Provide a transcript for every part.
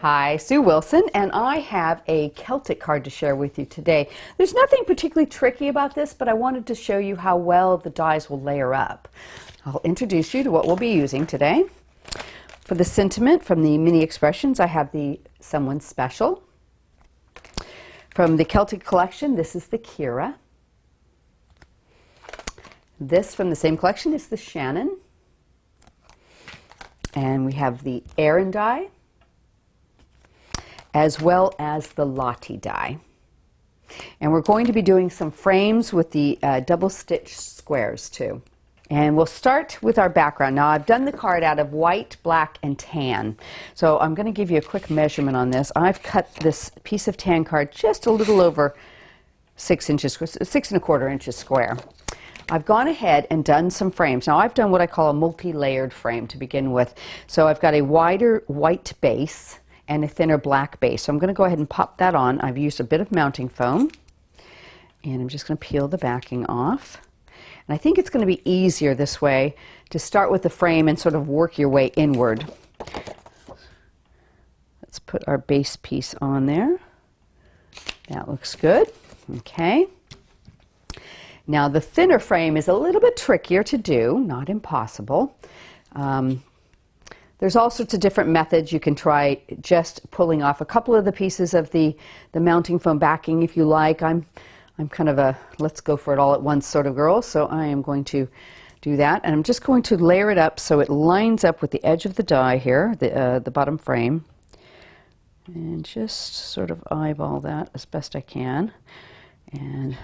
Hi, Sue Wilson, and I have a Celtic card to share with you today. There's nothing particularly tricky about this, but I wanted to show you how well the dies will layer up. I'll introduce you to what we'll be using today. For the sentiment from the mini expressions, I have the Someone Special. From the Celtic collection, this is the Keira. This from the same collection is the Shannon. And we have the Erin die, as well as the Lottie die. And we're going to be doing some frames with the double stitch squares too. And we'll start with our background. Now I've done the card out of white, black, and tan. So I'm going to give you a quick measurement on this. I've cut this piece of tan card just a little over 6 inches, 6¼ inches square. I've gone ahead and done some frames. Now I've done what I call a multi-layered frame to begin with. So I've got a wider white base and a thinner black base. So I'm going to go ahead and pop that on. I've used a bit of mounting foam, and I'm just going to peel the backing off. And I think it's going to be easier this way to start with the frame and sort of work your way inward. Let's put our base piece on there. That looks good. Okay. Now the thinner frame is a little bit trickier to do, not impossible. There's all sorts of different methods. You can try just pulling off a couple of the pieces of the mounting foam backing if you like. I'm kind of a let's go for it all at once sort of girl, so I am going to do that. And I'm just going to layer it up so it lines up with the edge of the die here, the bottom frame. And just sort of eyeball that as best I can and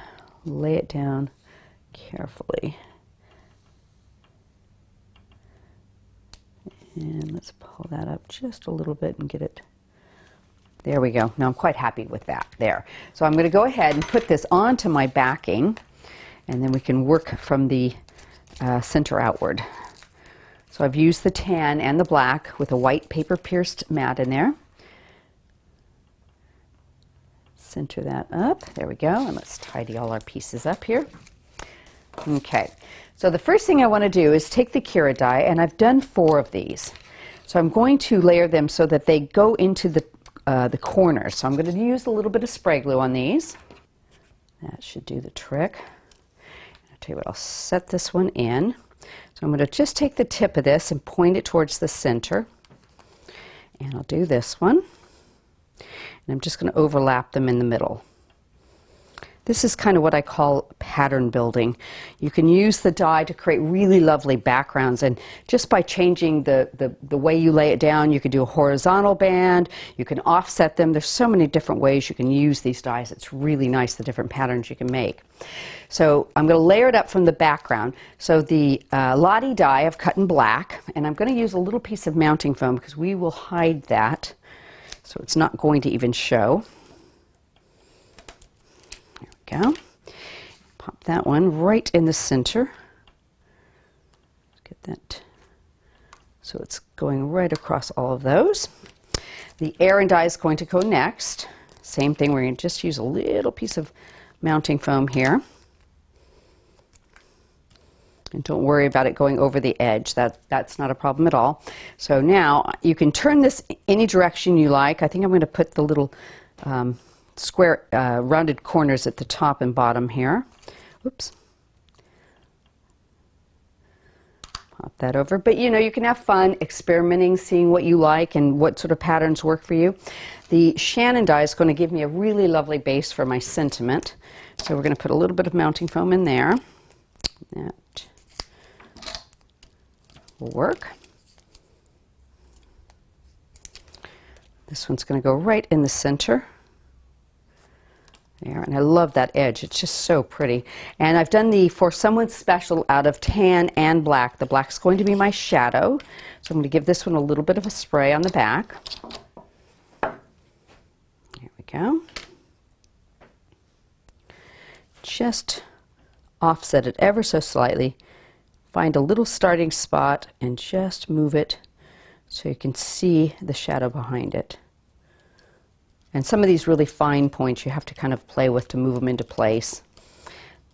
lay it down carefully. And let's pull that up just a little bit and get it. There we go. Now I'm quite happy with that there. So I'm going to go ahead and put this onto my backing, and then we can work from the center outward. So I've used the tan and the black with a white paper pierced mat in there. Center that up. There we go. And let's tidy all our pieces up here. Okay. So the first thing I want to do is take the Keira die, and I've done 4 of these. So I'm going to layer them so that they go into the corners. So I'm going to use a little bit of spray glue on these. That should do the trick. I'll tell you what, I'll set this one in. So I'm going to just take the tip of this and point it towards the center. And I'll do this one. And I'm just going to overlap them in the middle. This is kind of what I call pattern building. You can use the die to create really lovely backgrounds, and just by changing the way you lay it down, you can do a horizontal band, you can offset them. There's so many different ways you can use these dies. It's really nice, the different patterns you can make. So I'm going to layer it up from the background. So the Lottie die I've cut in black, and I'm going to use a little piece of mounting foam because we will hide that, so it's not going to even show. Go. Pop that one right in the center. Get that so it's going right across all of those. The Erin die is going to go next. Same thing, we're going to just use a little piece of mounting foam here. And don't worry about it going over the edge. That's not a problem at all. So now you can turn this any direction you like. I think I'm going to put the little square rounded corners at the top and bottom here. Oops. Pop that over. But you know, you can have fun experimenting, seeing what you like and what sort of patterns work for you. The Shannon die is going to give me a really lovely base for my sentiment. So we're going to put a little bit of mounting foam in there. That will work. This one's going to go right in the center. There, and I love that edge. It's just so pretty. And I've done the For Someone Special out of tan and black. The black's going to be my shadow. So I'm going to give this one a little bit of a spray on the back. There we go. Just offset it ever so slightly. Find a little starting spot and just move it so you can see the shadow behind it. And some of these really fine points you have to kind of play with to move them into place.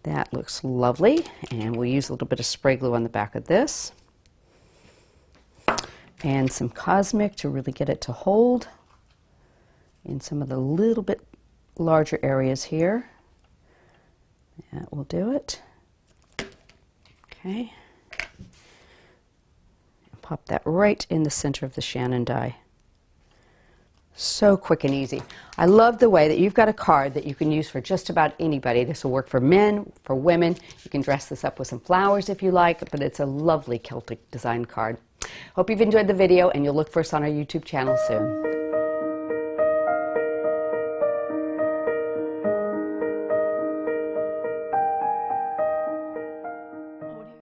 That looks lovely, and we'll use a little bit of spray glue on the back of this. And some Cosmic to really get it to hold. in some of the little bit larger areas here. That will do it. Okay. Pop that right in the center of the Shannon die. So quick and easy. I love the way that you've got a card that you can use for just about anybody. This will work for men, for women. You can dress this up with some flowers if you like, but it's a lovely Celtic design card. Hope you've enjoyed the video and you'll look for us on our YouTube channel soon.